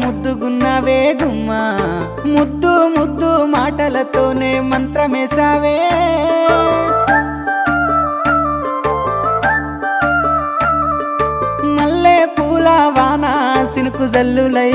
ముద్దుగున్నావే గుమ్మా ముద్దు ముద్దు మాటలతోనే మంత్రమేసావే మల్లె పూల వాన సినుకు జల్లులై